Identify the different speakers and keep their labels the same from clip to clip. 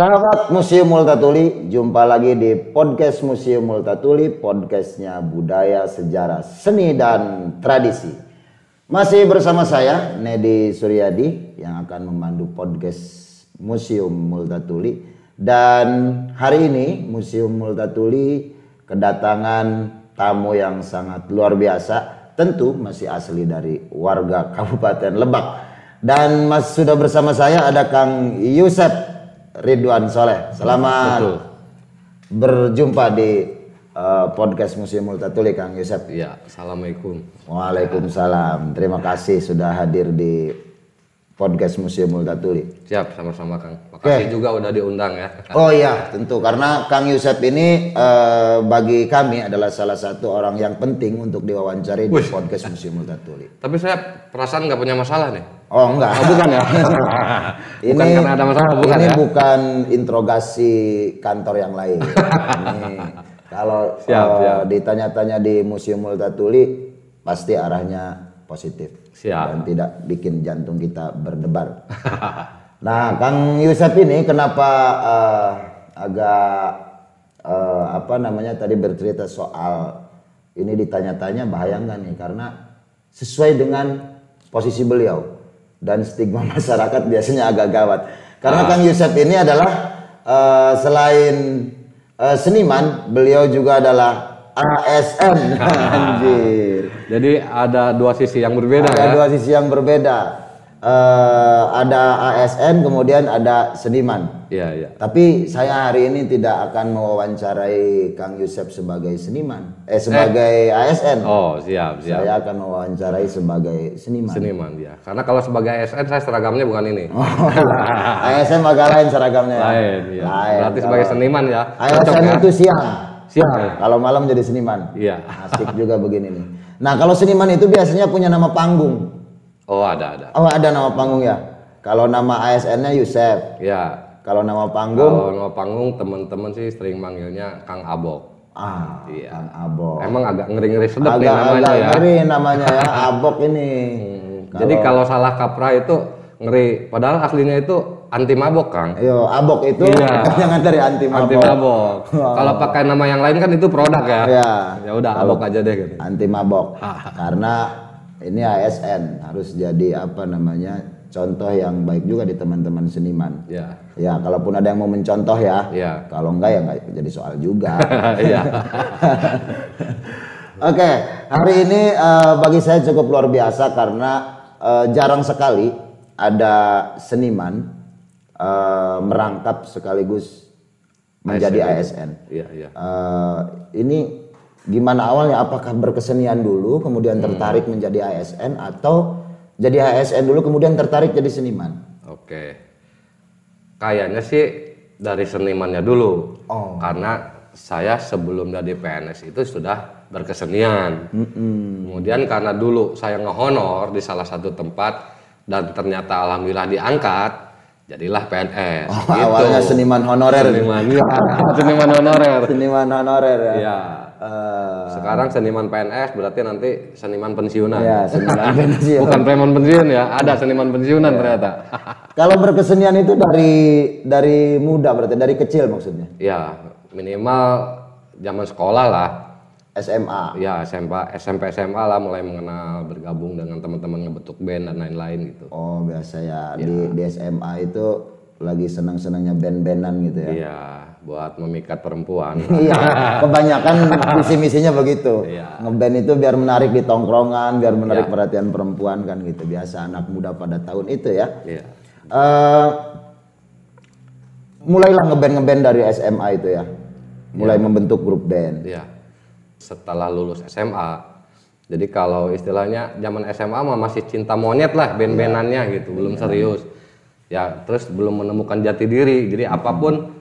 Speaker 1: Sahabat Museum Multatuli, jumpa lagi di podcast Museum Multatuli, podcastnya budaya, sejarah, seni, dan tradisi. Masih bersama saya, Nedi Suryadi, yang akan memandu podcast Museum Multatuli. Dan hari ini Museum Multatuli kedatangan tamu yang sangat luar biasa, tentu masih asli dari warga Kabupaten Lebak. Dan sudah bersama saya ada Kang Yusef Ridwan Soleh. Selamat berjumpa di podcast Museum Multatuli, Kang Yusef.
Speaker 2: Iya, assalamualaikum.
Speaker 1: Waalaikumsalam. Terima kasih sudah hadir di podcast Museum Multatuli.
Speaker 2: Siap, sama-sama Kang. Makasih juga udah diundang ya.
Speaker 1: Oh iya, tentu karena Kang Yusef ini bagi kami adalah salah satu orang yang penting untuk diwawancari di podcast Museum Multatuli.
Speaker 2: Tapi saya perasaan nggak punya masalah nih.
Speaker 1: Oh enggak.
Speaker 2: Oh, bukan ya? Bukan
Speaker 1: Ini
Speaker 2: karena ada masalah, bukan
Speaker 1: ini
Speaker 2: ya?
Speaker 1: bukan interogasi kantor yang lain. Ini kalau ditanya-tanya di Museum Multatuli pasti arahnya positif.
Speaker 2: Siap.
Speaker 1: Dan tidak bikin jantung kita berdebar. Nah, Kang Yusef ini kenapa tadi bercerita soal ini ditanya-tanya, bahaya nggak nih? Karena sesuai dengan posisi beliau dan stigma masyarakat biasanya agak gawat. Karena Kang Yusef ini adalah selain seniman, beliau juga adalah ASN. Anjir.
Speaker 2: Jadi ada dua sisi yang berbeda ya?
Speaker 1: Ada dua sisi yang berbeda. Ada ASN, kemudian ada seniman.
Speaker 2: Iya, iya.
Speaker 1: Tapi saya hari ini tidak akan mewawancarai Kang Yusef sebagai seniman, sebagai ASN.
Speaker 2: Oh, siap.
Speaker 1: Saya akan mewawancarai sebagai seniman.
Speaker 2: Seniman ya. Karena kalau sebagai ASN saya seragamnya bukan ini.
Speaker 1: ASN agak lain seragamnya.
Speaker 2: Lain, ya. Berarti sebagai seniman ya.
Speaker 1: ASN
Speaker 2: ya?
Speaker 1: itu siang.
Speaker 2: Siang.
Speaker 1: Kalau malam jadi seniman.
Speaker 2: Iya.
Speaker 1: Asik juga begini nih. Nah, kalau seniman itu biasanya punya nama panggung.
Speaker 2: Oh, ada.
Speaker 1: Oh, ada nama panggung ya. Kalau nama ASN-nya Yusef.
Speaker 2: Ya.
Speaker 1: Kalau nama panggung?
Speaker 2: Kalau nama panggung teman-teman sih sering manggilnya Kang Abok.
Speaker 1: Iya. Kang Abok.
Speaker 2: Emang agak ngeri-ngeri sedap nih namanya
Speaker 1: agak
Speaker 2: ya.
Speaker 1: ngeri namanya ya, Abok ini.
Speaker 2: Jadi kalau salah kaprah itu ngeri. Padahal aslinya itu anti mabok, Kang.
Speaker 1: Yo, Abok itu jangan dari anti mabok.
Speaker 2: Anti mabok. Kalau pakai nama yang lain kan itu produk ya.
Speaker 1: Iya.
Speaker 2: Ya udah Abok aja deh gitu.
Speaker 1: Anti mabok. Karena ini ASN harus jadi contoh yang baik juga di teman-teman seniman.
Speaker 2: Ya.
Speaker 1: Ya, kalaupun ada yang mau mencontoh ya.
Speaker 2: Ya.
Speaker 1: Kalau enggak ya enggak jadi soal juga.
Speaker 2: Iya.
Speaker 1: Oke, hari ini bagi saya cukup luar biasa karena jarang sekali ada seniman merangkap sekaligus menjadi ASN.
Speaker 2: Iya.
Speaker 1: Ini gimana awalnya? Apakah berkesenian dulu kemudian tertarik menjadi ASN, atau jadi ASN dulu kemudian tertarik jadi seniman?
Speaker 2: Oke. Kayaknya sih dari senimannya dulu.
Speaker 1: Oh.
Speaker 2: Karena saya sebelum jadi PNS itu sudah berkesenian. Kemudian karena dulu saya ngehonor di salah satu tempat dan ternyata alhamdulillah diangkat, jadilah PNS.
Speaker 1: Oh,
Speaker 2: gitu.
Speaker 1: Awalnya seniman honorer.
Speaker 2: Seniman honorer.
Speaker 1: Seniman honorer ya.
Speaker 2: Iya. Sekarang seniman PNS berarti nanti seniman pensiunan.
Speaker 1: Iya, seniman pensiun.
Speaker 2: Bukan preman pensiun ya, ada seniman pensiunan ternyata.
Speaker 1: Kalau berkesenian itu dari muda, berarti dari kecil maksudnya?
Speaker 2: Ya, minimal zaman sekolah lah.
Speaker 1: SMA.
Speaker 2: Ya, SMP SMA lah mulai mengenal, bergabung dengan teman-teman ngebentuk band dan lain-lain gitu.
Speaker 1: Oh, biasa ya. Di SMA itu lagi senang-senangnya band-bandan gitu ya.
Speaker 2: Iya, buat memikat perempuan.
Speaker 1: Iya, kebanyakan visi-misinya begitu.
Speaker 2: Iya.
Speaker 1: Ngeband itu biar menarik di tongkrongan, biar menarik perhatian perempuan kan gitu. Biasa anak muda pada tahun itu ya.
Speaker 2: Iya.
Speaker 1: Mulailah ngeband dari SMA itu ya. Mulai membentuk grup band.
Speaker 2: Iya. Setelah lulus SMA. Jadi kalau istilahnya zaman SMA masih cinta monyet lah band-bandannya gitu, belum serius. Ya, terus belum menemukan jati diri. Jadi apapun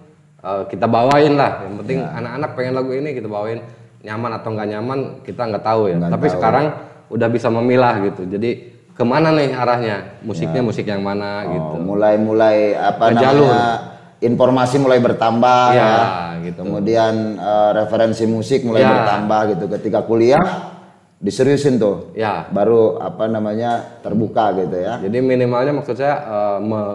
Speaker 2: kita bawain lah. Yang penting anak-anak pengen lagu ini kita bawain, nyaman atau nggak nyaman kita nggak tahu ya. Tapi sekarang udah bisa memilah gitu. Jadi kemana nih arahnya? Musiknya musik yang mana gitu.
Speaker 1: Mulai informasi mulai bertambah ya.
Speaker 2: Gitu.
Speaker 1: Kemudian referensi musik mulai bertambah gitu. Ketika kuliah diseriusin tuh, baru terbuka gitu ya.
Speaker 2: Jadi minimalnya maksud saya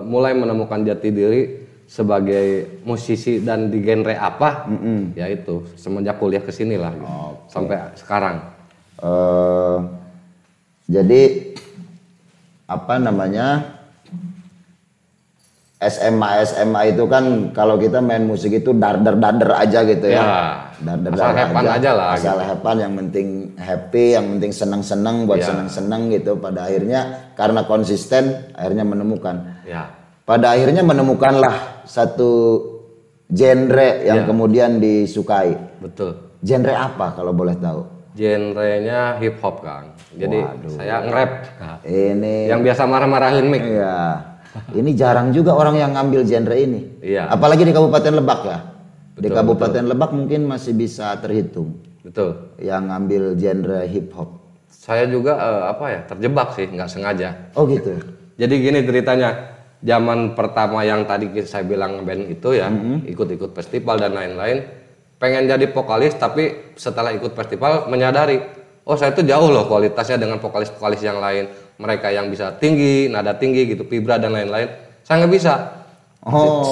Speaker 2: mulai menemukan jati diri sebagai musisi dan di genre apa, ya itu semenjak kuliah ke sini lah gitu. Sampai sekarang.
Speaker 1: Jadi apa namanya, SMA itu kan kalau kita main musik itu dader aja gitu ya.
Speaker 2: Asal hepan aja lah.
Speaker 1: Asal gitu. Hepan, yang penting happy, yang penting senang-senang buat senang-senang gitu. Pada akhirnya karena konsisten akhirnya menemukan. Pada akhirnya menemukanlah satu genre yang kemudian disukai.
Speaker 2: Betul.
Speaker 1: Genre apa kalau boleh tahu?
Speaker 2: Genrenya hip hop, Kang. Jadi saya nge-rap.
Speaker 1: Ini
Speaker 2: yang biasa marah-marahin mic.
Speaker 1: Iya. Ini jarang juga orang yang ngambil genre ini.
Speaker 2: Iya.
Speaker 1: Apalagi di Kabupaten Lebak ya. Di
Speaker 2: Betul,
Speaker 1: Kabupaten Lebak mungkin masih bisa terhitung.
Speaker 2: Betul.
Speaker 1: Yang ngambil genre hip hop.
Speaker 2: Saya juga terjebak sih, nggak sengaja.
Speaker 1: Oh gitu.
Speaker 2: Jadi gini ceritanya. Zaman pertama yang tadi saya bilang band itu ya, ikut-ikut festival dan lain-lain, pengen jadi vokalis, tapi setelah ikut festival menyadari, oh saya itu jauh loh kualitasnya dengan vokalis-vokalis yang lain. Mereka yang bisa tinggi, nada tinggi gitu, vibra dan lain-lain. Saya nggak bisa.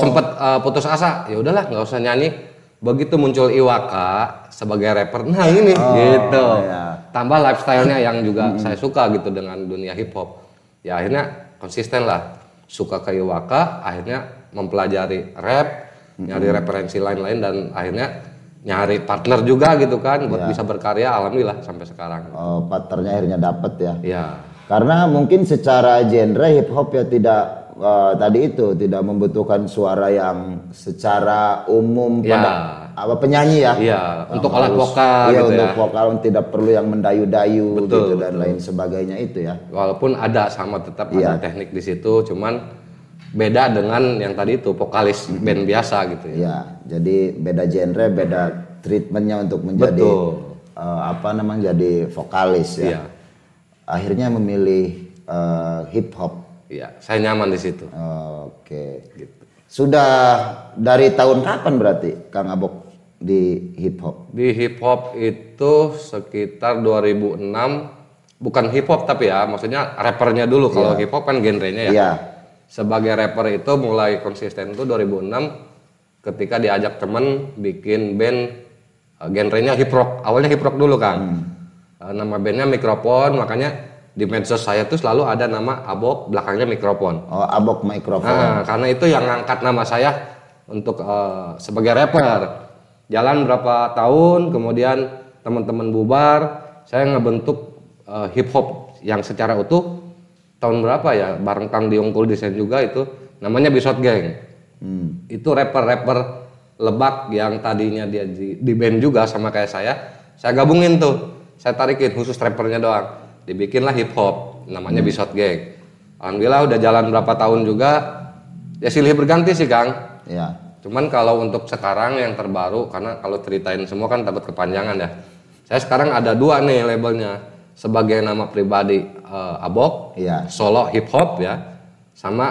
Speaker 2: Sempet putus asa, ya udahlah nggak usah nyanyi. Begitu muncul Iwaka sebagai rapper, nah ini gitu. Iya. Tambah lifestyle-nya yang juga saya suka gitu dengan dunia hip hop. Ya akhirnya konsisten lah. Suka ke Iwaka, akhirnya mempelajari rap, nyari referensi lain-lain, dan akhirnya nyari partner juga gitu kan buat bisa berkarya. Alhamdulillah sampai sekarang.
Speaker 1: Partnernya akhirnya dapet ya.
Speaker 2: Iya.
Speaker 1: Karena mungkin secara genre hip hop ya tidak tadi itu tidak membutuhkan suara yang secara umum pada penyanyi ya.
Speaker 2: Iya, untuk alat vokal
Speaker 1: gitu
Speaker 2: untuk
Speaker 1: ya. Vokal tidak perlu yang mendayu-dayu gitu dan lain sebagainya itu ya.
Speaker 2: Walaupun ada tetap ada teknik di situ, cuman beda dengan yang tadi itu vokalis band biasa gitu ya.
Speaker 1: Iya, jadi beda genre, beda treatmentnya untuk menjadi jadi vokalis ya.
Speaker 2: Iya.
Speaker 1: Akhirnya memilih hip hop.
Speaker 2: Iya, saya nyaman di situ.
Speaker 1: Oke. Gitu. Sudah dari tahun kapan berarti Kang Abok di hip hop?
Speaker 2: Di hip hop itu sekitar 2006, bukan hip hop tapi ya, maksudnya rappernya dulu. Kalau hip hop kan genrenya ya. Sebagai rapper itu mulai konsisten itu 2006 ketika diajak temen bikin band genrenya hip rock. Awalnya hip rock dulu kan. Nama bandnya Mikrofon, makanya di medsos saya tuh selalu ada nama Abok, belakangnya Mikrofon.
Speaker 1: Oh, Abok Mikrofon.
Speaker 2: Karena itu yang ngangkat nama saya untuk sebagai rapper. Jalan berapa tahun, kemudian teman-teman bubar, saya ngebentuk hip hop yang secara utuh. Tahun berapa ya, bareng Kang Diungkul desain juga itu, namanya Bisot Gang. Itu rapper-rapper Lebak yang tadinya dia di band juga sama kayak saya gabungin tuh, saya tarikin khusus rappernya doang. Dibikinlah hip hop, namanya Bisot Gang. Alhamdulillah udah jalan berapa tahun juga, ya silih berganti sih Kang.
Speaker 1: Iya.
Speaker 2: Cuman kalau untuk sekarang yang terbaru, karena kalau ceritain semua kan takut kepanjangan ya. Saya sekarang ada 2 nih labelnya, sebagai nama pribadi Abok, solo hip hop ya, sama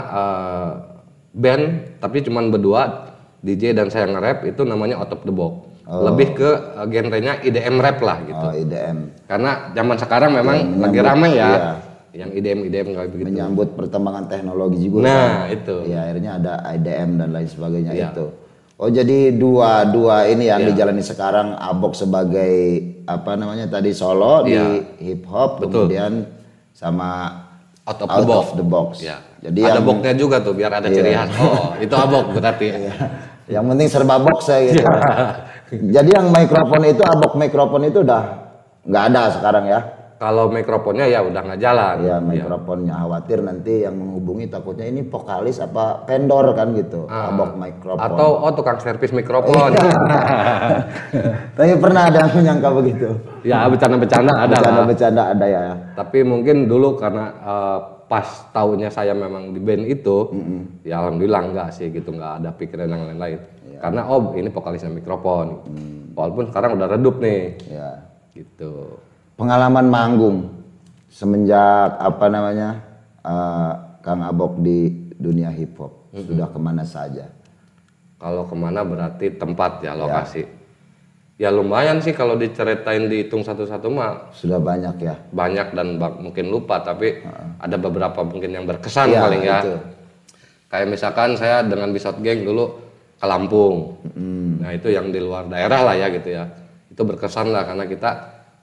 Speaker 2: band tapi cuman berdua, DJ dan saya nge-rap, itu namanya Out of the Box. Lebih ke genrenya IDM rap lah gitu.
Speaker 1: IDM.
Speaker 2: Karena zaman sekarang memang lagi rame ya. Yang IDM kayak begitu.
Speaker 1: Menyambut perkembangan teknologi juga.
Speaker 2: Nah, itu.
Speaker 1: Ya, akhirnya ada IDM dan lain sebagainya itu. Oh, jadi dua ini yang dijalani sekarang, Abok sebagai tadi solo di hip hop, kemudian sama
Speaker 2: Out of the Box. Ya.
Speaker 1: Jadi
Speaker 2: ada boxnya juga tuh biar ada ciri khas. Oh, itu Abok berarti.
Speaker 1: Yang penting serba box saya gitu. Jadi yang mikrofon itu, Abok Mikrofon itu udah nggak ada sekarang ya?
Speaker 2: Kalau mikrofonnya ya udah nggak jalan.
Speaker 1: Ya, mikrofonnya khawatir nanti yang menghubungi takutnya ini vokalis apa vendor kan gitu. Abok Mikrofon.
Speaker 2: Atau tukang servis mikrofon.
Speaker 1: Tapi pernah ada yang menyangka begitu?
Speaker 2: Ya, bercanda-bercanda ada.
Speaker 1: Bercanda-bercanda ada ya.
Speaker 2: Tapi mungkin dulu karena pas tahunnya saya memang di band itu, ya alhamdulillah enggak sih gitu, nggak ada pikiran yang lain-lain. Karena ini vokalisnya Mikrofon. Walaupun sekarang udah redup nih.
Speaker 1: Ya.
Speaker 2: Gitu.
Speaker 1: Pengalaman manggung semenjak Kang Abok di dunia hip hop sudah kemana saja?
Speaker 2: Kalau kemana berarti tempat ya, lokasi. Ya lumayan sih kalau diceritain dihitung satu-satu mah. Sudah
Speaker 1: banyak ya?
Speaker 2: Banyak dan mungkin lupa, tapi ada beberapa mungkin yang berkesan paling ya. Itu. Kayak misalkan saya dengan Bisot Gang dulu ke Lampung. Nah itu yang di luar daerah lah ya gitu ya. Itu berkesan lah karena kita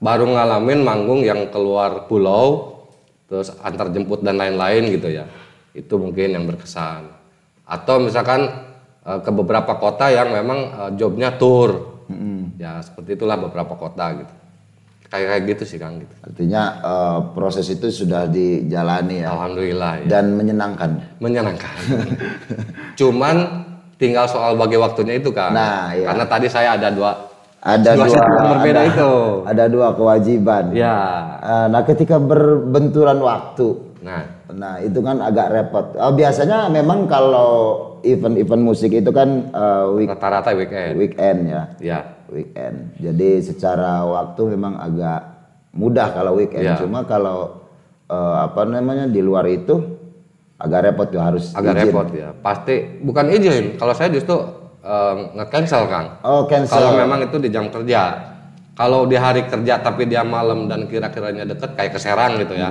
Speaker 2: baru ngalamin manggung yang keluar pulau, terus antar jemput dan lain-lain gitu ya. Itu mungkin yang berkesan. Atau misalkan ke beberapa kota yang memang jobnya tour. Ya seperti itulah beberapa kota gitu. Kayak gitu sih Kang gitu.
Speaker 1: Artinya proses itu sudah dijalani ya.
Speaker 2: Alhamdulillah ya.
Speaker 1: Dan menyenangkan.
Speaker 2: Menyenangkan. Cuman tinggal soal bagi waktunya itu Kang.
Speaker 1: Nah, iya.
Speaker 2: Karena tadi saya ada dua
Speaker 1: yang
Speaker 2: berbeda itu.
Speaker 1: Ada dua kewajiban.
Speaker 2: Ya.
Speaker 1: Nah, ketika berbenturan waktu.
Speaker 2: Nah,
Speaker 1: itu kan agak repot. Biasanya memang kalau event-event musik itu kan
Speaker 2: rata-rata
Speaker 1: weekend ya.
Speaker 2: Ya.
Speaker 1: Weekend. Jadi secara waktu memang agak mudah kalau weekend.
Speaker 2: Ya.
Speaker 1: Cuma kalau di luar itu agak repot tuh, harus
Speaker 2: agak
Speaker 1: izin.
Speaker 2: repot ya. Pasti bukan izin. Kalau saya justru nge-cancel Kang.
Speaker 1: Oh, cancel.
Speaker 2: Kalau memang itu di jam kerja. Kalau di hari kerja tapi dia malam dan kira-kiranya deket kayak ke Serang gitu ya.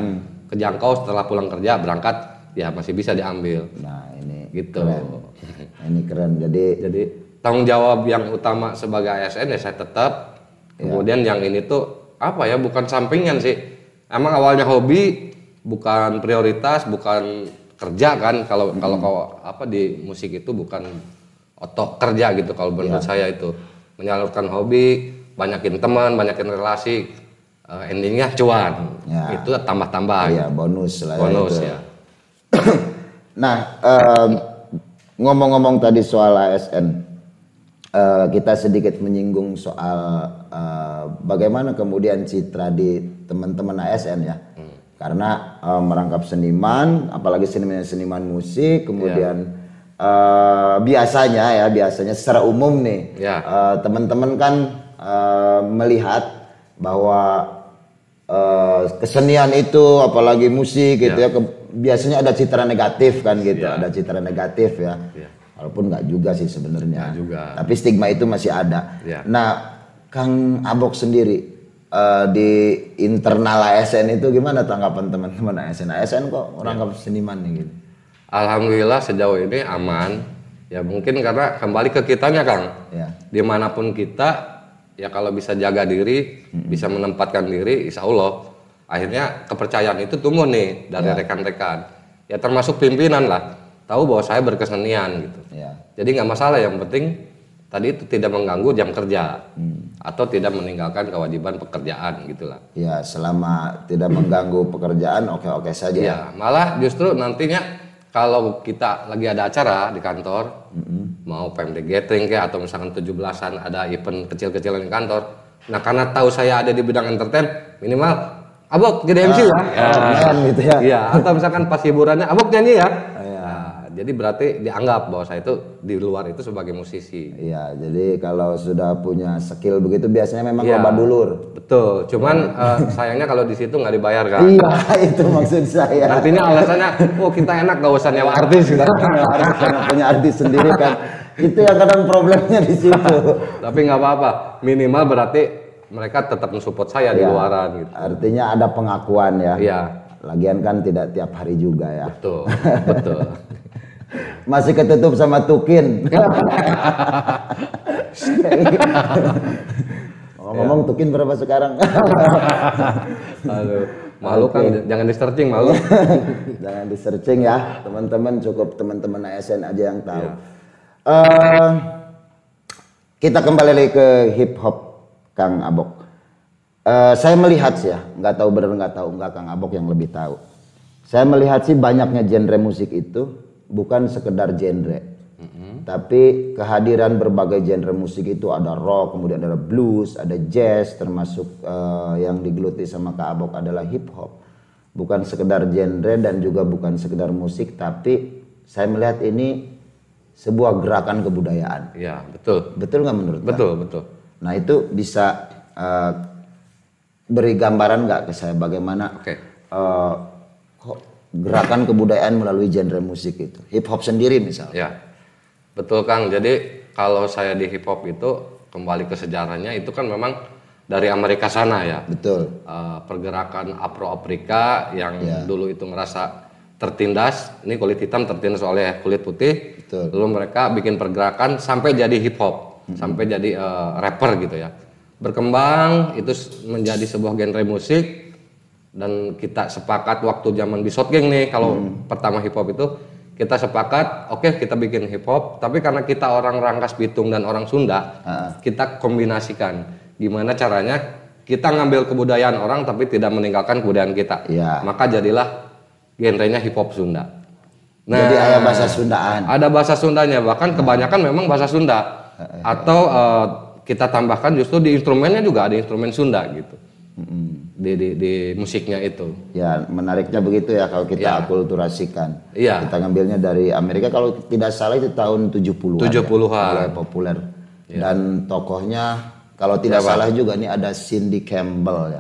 Speaker 2: Kejangkau setelah pulang kerja berangkat ya masih bisa diambil.
Speaker 1: Nah, ini
Speaker 2: gitu.
Speaker 1: Keren. Ini keren.
Speaker 2: Jadi tanggung jawab yang utama sebagai ASN ya saya tetap. Kemudian yang ini tuh apa ya, bukan sampingan sih. Emang awalnya hobi, bukan prioritas, bukan kerja kan. Kalau di musik itu bukan otok kerja gitu kalau menurut saya itu. Menyalurkan hobi, banyakin teman, banyakin relasi, endingnya cuan.
Speaker 1: Ya.
Speaker 2: Itu tambah-tambah.
Speaker 1: Iya, bonus lah.
Speaker 2: Bonus
Speaker 1: itu.
Speaker 2: ya.
Speaker 1: Nah, ngomong-ngomong tadi soal ASN, kita sedikit menyinggung soal bagaimana kemudian citra di teman-teman ASN ya. Karena merangkap seniman, apalagi seniman musik, kemudian biasanya secara umum nih, teman-teman kan melihat bahwa kesenian itu, apalagi musik gitu ya, biasanya ada citra negatif kan gitu, ada citra negatif ya. Walaupun nggak juga sih sebenarnya, tapi stigma itu masih ada. Nah, Kang Abok sendiri di internal ASN itu gimana tanggapan teman-teman ASN? ASN kok merangkap seniman nih gitu?
Speaker 2: Alhamdulillah sejauh ini aman. Ya mungkin karena kembali ke kitanya Kang. Dimanapun kita, ya kalau bisa jaga diri, bisa menempatkan diri, insya Allah akhirnya kepercayaan itu tumbuh nih dari rekan-rekan. Ya termasuk pimpinan lah. Tahu bahwa saya berkesenian gitu. Jadi nggak masalah, yang penting tadi itu tidak mengganggu jam kerja atau tidak meninggalkan kewajiban pekerjaan gitulah.
Speaker 1: Ya, selama tidak mengganggu pekerjaan oke-oke saja.
Speaker 2: Ya, malah justru nantinya kalau kita lagi ada acara di kantor, mau PMD gathering kayak atau misalkan 17-an ada event kecil-kecilan di kantor. Nah, karena tahu saya ada di bidang entertain, minimal Abok jadi MC
Speaker 1: gitu ya.
Speaker 2: Iya, atau misalkan pas hiburannya Abok nyanyi ya. Jadi berarti dianggap bahwa saya itu di luar itu sebagai musisi.
Speaker 1: Iya, jadi kalau sudah punya skill begitu biasanya memang loba dulur.
Speaker 2: Betul, cuman sayangnya kalau di situ nggak dibayar kan.
Speaker 1: Iya, itu maksud saya.
Speaker 2: Nantinya alasannya, oh kita enak gak usah nyewa artis gitu.
Speaker 1: Harus punya artis sendiri kan. Itu yang kadang problemnya di situ.
Speaker 2: Tapi nggak apa-apa, minimal berarti mereka tetap mensupport saya di luaran gitu.
Speaker 1: Artinya ada pengakuan ya.
Speaker 2: Iya.
Speaker 1: Lagian kan tidak tiap hari juga ya.
Speaker 2: Betul, betul.
Speaker 1: Masih ketutup sama Tukin. Ngomong Tukin berapa sekarang?
Speaker 2: Aduh, malu kan, jangan di searching malu.
Speaker 1: Jangan di searching ya, teman-teman, cukup teman-teman ASN aja yang tahu. Kita kembali lagi ke hip hop, Kang Abok. Saya melihat sih ya, nggak tahu benar nggak tahu, nggak Kang Abok yang lebih tahu. Saya melihat sih banyaknya genre musik itu bukan sekedar genre, tapi kehadiran berbagai genre musik itu, ada rock, kemudian ada blues, ada jazz, termasuk yang digeluti sama Kak Abok adalah hip hop. Bukan sekedar genre dan juga bukan sekedar musik, tapi saya melihat ini sebuah gerakan kebudayaan.
Speaker 2: Iya, betul.
Speaker 1: Betul nggak menurut Kak?
Speaker 2: Betul, betul.
Speaker 1: Nah itu bisa beri gambaran nggak ke saya bagaimana kok gerakan kebudayaan melalui genre musik itu, hip hop sendiri misalnya?
Speaker 2: Ya, betul Kang. Jadi kalau saya di hip hop itu kembali ke sejarahnya itu kan memang dari Amerika sana ya.
Speaker 1: Betul.
Speaker 2: Pergerakan Afro Afrika yang dulu itu ngerasa tertindas, ini kulit hitam tertindas oleh kulit putih.
Speaker 1: Betul.
Speaker 2: Lalu mereka bikin pergerakan sampai jadi hip hop, sampai jadi rapper gitu ya. Berkembang itu menjadi sebuah genre musik dan kita sepakat waktu zaman Bisot Gang nih kalau pertama hip hop itu kita sepakat oke, kita bikin hip hop, tapi karena kita orang Rangkas Bitung dan orang Sunda, kita kombinasikan gimana caranya kita ngambil kebudayaan orang tapi tidak meninggalkan kebudayaan kita.
Speaker 1: Ya.
Speaker 2: Maka jadilah genrenya hip hop Sunda. Nah,
Speaker 1: Jadi ada bahasa Sundaan.
Speaker 2: ada bahasa Sundanya, bahkan kebanyakan memang bahasa Sunda. Atau kita tambahkan justru di instrumennya juga ada instrumen Sunda gitu. Di musiknya itu.
Speaker 1: Ya, menariknya begitu ya kalau kita akulturasikan.
Speaker 2: Iya.
Speaker 1: Kita ngambilnya dari Amerika, kalau tidak salah itu tahun 70-an.
Speaker 2: 70-an.
Speaker 1: Mulai populer. Dan tokohnya kalau tidak salah juga ini ada Cindy Campbell ya.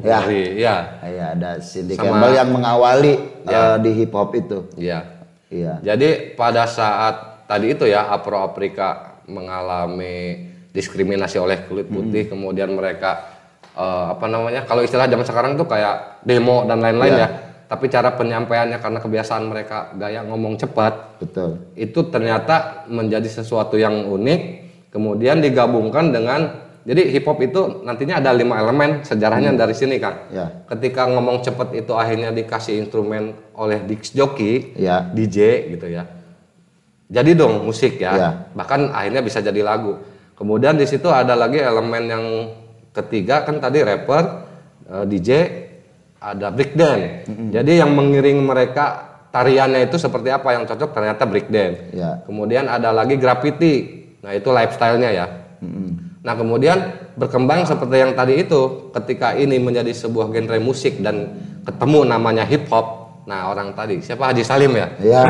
Speaker 1: Ya.
Speaker 2: Iya.
Speaker 1: Ya, ada Cindy Campbell yang mengawali di hip hop itu.
Speaker 2: Iya.
Speaker 1: Iya.
Speaker 2: Jadi pada saat tadi itu ya Afro-Afrika mengalami diskriminasi oleh kulit putih, kemudian mereka kalau istilah zaman sekarang tuh kayak demo dan lain-lain ya. Tapi cara penyampaiannya karena kebiasaan mereka gaya ngomong cepat.
Speaker 1: Betul.
Speaker 2: Itu ternyata menjadi sesuatu yang unik, kemudian digabungkan dengan jadi hip hop itu nantinya ada 5 elemen sejarahnya dari sini Kang.
Speaker 1: Ya.
Speaker 2: Ketika ngomong cepet itu akhirnya dikasih instrumen oleh disc jockey, DJ gitu ya. Jadi dong musik ya. Bahkan akhirnya bisa jadi lagu. Kemudian di situ ada lagi elemen yang ketiga kan tadi rapper, DJ, ada breakdance. Jadi yang mengiring mereka tariannya itu seperti apa yang cocok ternyata breakdance. Kemudian ada lagi graffiti. Nah, itu lifestyle-nya ya. Nah, kemudian berkembang seperti yang tadi itu, ketika ini menjadi sebuah genre musik dan ketemu namanya hip hop. Nah, orang tadi siapa, Haji Salim ya?
Speaker 1: Iya.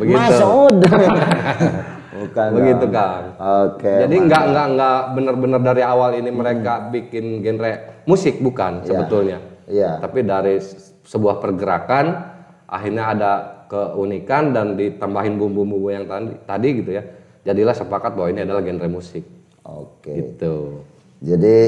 Speaker 2: Begitu.
Speaker 1: Masud. Bukan.
Speaker 2: Begitu Kang.
Speaker 1: Oke.
Speaker 2: Jadi nggak benar-benar dari awal ini mereka bikin genre musik, bukan sebetulnya.
Speaker 1: Iya.
Speaker 2: Tapi dari sebuah pergerakan akhirnya ada keunikan dan ditambahin bumbu-bumbu yang tadi gitu ya. Jadilah sepakat bahwa ini adalah genre musik.
Speaker 1: Oke.
Speaker 2: Gitu.
Speaker 1: Jadi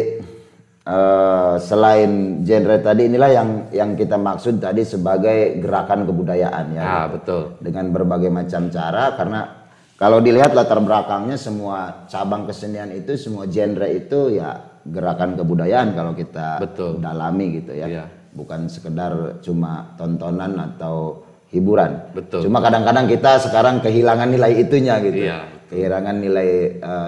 Speaker 1: selain genre tadi, inilah yang kita maksud tadi sebagai gerakan kebudayaan ya.
Speaker 2: Ah, betul.
Speaker 1: Dengan berbagai macam cara, karena kalau dilihat latar belakangnya semua cabang kesenian itu, semua genre itu ya gerakan kebudayaan kalau kita dalami gitu ya.
Speaker 2: Iya.
Speaker 1: Bukan sekedar cuma tontonan atau hiburan.
Speaker 2: Betul.
Speaker 1: Cuma kadang-kadang kita sekarang kehilangan nilai itunya gitu.
Speaker 2: Iya.
Speaker 1: Kehilangan nilai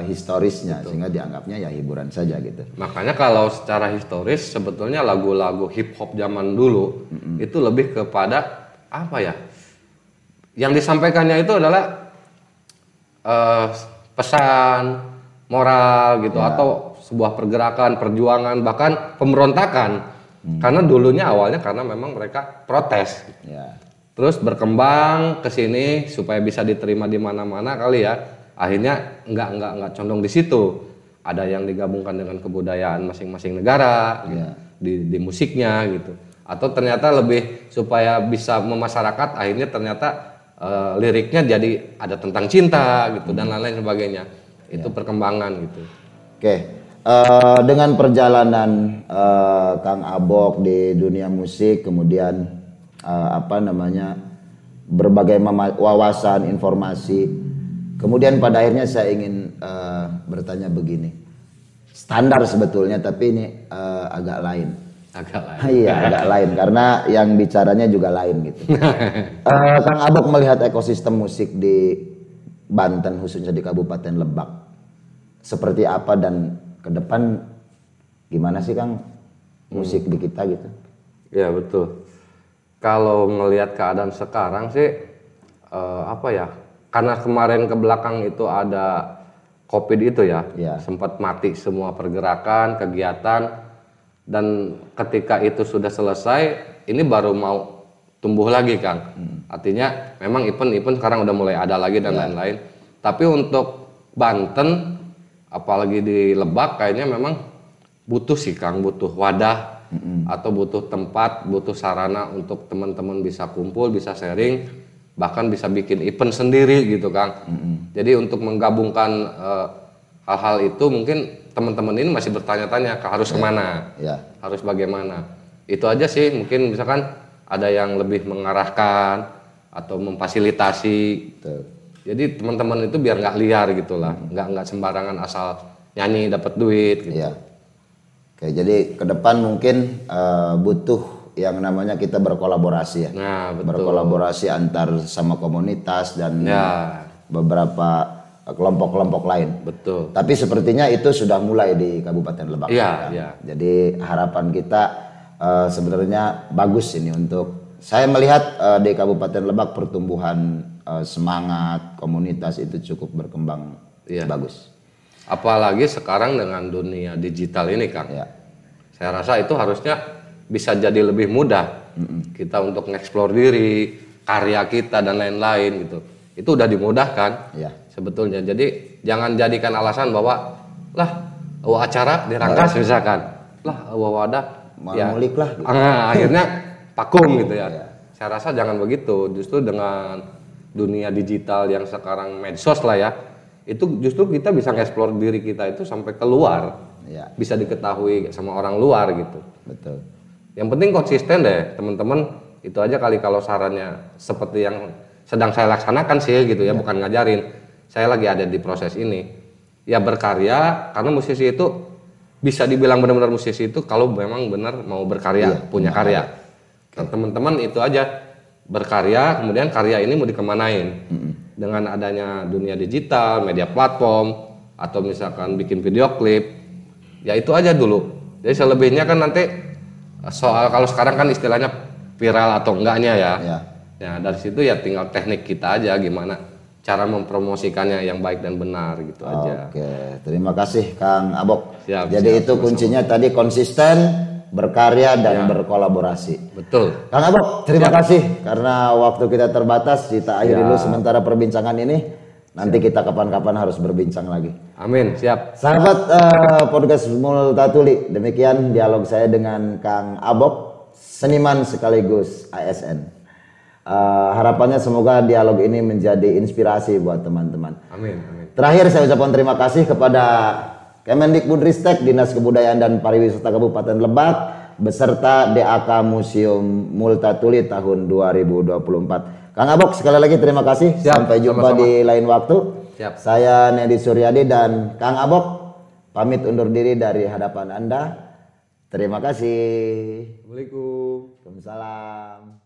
Speaker 1: historisnya, sehingga dianggapnya ya hiburan saja gitu.
Speaker 2: Makanya kalau secara historis sebetulnya lagu-lagu hip hop zaman dulu itu lebih kepada apa ya? Yang disampaikannya itu adalah pesan moral gitu, atau sebuah pergerakan, perjuangan, bahkan pemberontakan. Karena dulunya awalnya karena memang mereka protes.
Speaker 1: Ya.
Speaker 2: Terus berkembang ke sini supaya bisa diterima di mana-mana kali ya. Akhirnya nggak condong di situ. Ada yang digabungkan dengan kebudayaan masing-masing negara gitu, di musiknya gitu. Atau ternyata lebih supaya bisa memasyarakat, akhirnya ternyata liriknya jadi ada tentang cinta gitu dan lain-lain sebagainya. Itu perkembangan gitu.
Speaker 1: Oke. Dengan perjalanan Kang Abok di dunia musik, kemudian berbagai wawasan, informasi. Kemudian pada akhirnya saya ingin bertanya begini. Standar sebetulnya, tapi ini agak lain.
Speaker 2: Agak lain.
Speaker 1: Iya, agak lain karena yang bicaranya juga lain gitu. Kang Abok melihat ekosistem musik di Banten, khususnya di Kabupaten Lebak, seperti apa, dan ke depan gimana sih Kang musik di kita gitu?
Speaker 2: Ya betul. Kalau ngelihat keadaan sekarang sih karena kemarin ke belakang itu ada COVID itu ya, sempat mati semua pergerakan, kegiatan, dan ketika itu sudah selesai, ini baru mau tumbuh lagi Kang. Artinya memang event sekarang udah mulai ada lagi dan lain-lain. Tapi untuk Banten, apalagi di Lebak, kayaknya memang butuh sih Kang, butuh wadah atau butuh tempat, butuh sarana untuk teman-teman bisa kumpul, bisa sharing. Bahkan bisa bikin event sendiri gitu Kang. Jadi untuk menggabungkan hal-hal itu mungkin teman-teman ini masih bertanya-tanya harus kemana, harus bagaimana. Itu aja sih, mungkin misalkan ada yang lebih mengarahkan atau memfasilitasi.
Speaker 1: Betul.
Speaker 2: Jadi teman-teman itu biar nggak liar gitulah, nggak sembarangan asal nyanyi dapat duit gitu.
Speaker 1: Iya. Oke, jadi ke depan mungkin butuh yang namanya kita berkolaborasi ya.
Speaker 2: Nah, betul.
Speaker 1: Berkolaborasi antar sama komunitas dan beberapa kelompok-kelompok lain.
Speaker 2: Betul.
Speaker 1: Tapi sepertinya itu sudah mulai di Kabupaten Lebak.
Speaker 2: Iya,
Speaker 1: kan?
Speaker 2: iya.
Speaker 1: Jadi harapan kita sebenarnya bagus ini untuk saya melihat di Kabupaten Lebak pertumbuhan semangat komunitas itu cukup berkembang bagus.
Speaker 2: Apalagi sekarang dengan dunia digital ini, Kang.
Speaker 1: Ya.
Speaker 2: Saya rasa itu harusnya bisa jadi lebih mudah kita untuk ngeksplor diri, karya kita dan lain-lain gitu. Itu udah dimudahkan sebetulnya. Jadi jangan jadikan alasan bahwa acara dirangkas misalkan, wadah
Speaker 1: ngulik lah. Gitu.
Speaker 2: Akhirnya vakum gitu ya. Saya rasa jangan begitu. Justru dengan dunia digital yang sekarang medsos lah ya, itu justru kita bisa ngeksplor diri kita itu sampai keluar, bisa diketahui sama orang luar gitu.
Speaker 1: Betul.
Speaker 2: Yang penting konsisten deh teman-teman, itu aja kali kalau sarannya seperti yang sedang saya laksanakan sih gitu ya, bukan ngajarin. Saya lagi ada di proses ini. Ya berkarya, karena musisi itu bisa dibilang benar-benar musisi itu kalau memang benar mau berkarya, punya karya. Nah, teman-teman itu aja berkarya, kemudian karya ini mau dikemanain. Dengan adanya dunia digital, media platform, atau misalkan bikin video klip, ya itu aja dulu. Jadi selebihnya kan nanti soal kalau sekarang kan istilahnya viral atau enggaknya ya. Ya dari situ ya tinggal teknik kita aja gimana cara mempromosikannya yang baik dan benar gitu aja.
Speaker 1: Oke, terima kasih Kang Abok.
Speaker 2: Jadi
Speaker 1: itu kuncinya tadi konsisten, berkarya dan berkolaborasi.
Speaker 2: Betul.
Speaker 1: Kang Abok, terima kasih karena waktu kita terbatas. Kita akhiri dulu sementara perbincangan ini. Nanti kita kapan-kapan harus berbincang lagi.
Speaker 2: Amin, siap.
Speaker 1: Sahabat podcast Multatuli, demikian dialog saya dengan Kang Abok, seniman sekaligus ASN. Harapannya semoga dialog ini menjadi inspirasi buat teman-teman.
Speaker 2: Amin.
Speaker 1: Terakhir saya ucapkan terima kasih kepada Kemendikbudristek, Dinas Kebudayaan dan Pariwisata Kabupaten Lebak, beserta DAK Museum Multatuli tahun 2024. Kang Abok sekali lagi terima kasih. Sampai jumpa di lain waktu. Saya Nedi Suryadi dan Kang Abok pamit undur diri dari hadapan Anda. Terima kasih.
Speaker 2: Assalamualaikum.
Speaker 1: Waalaikumsalam.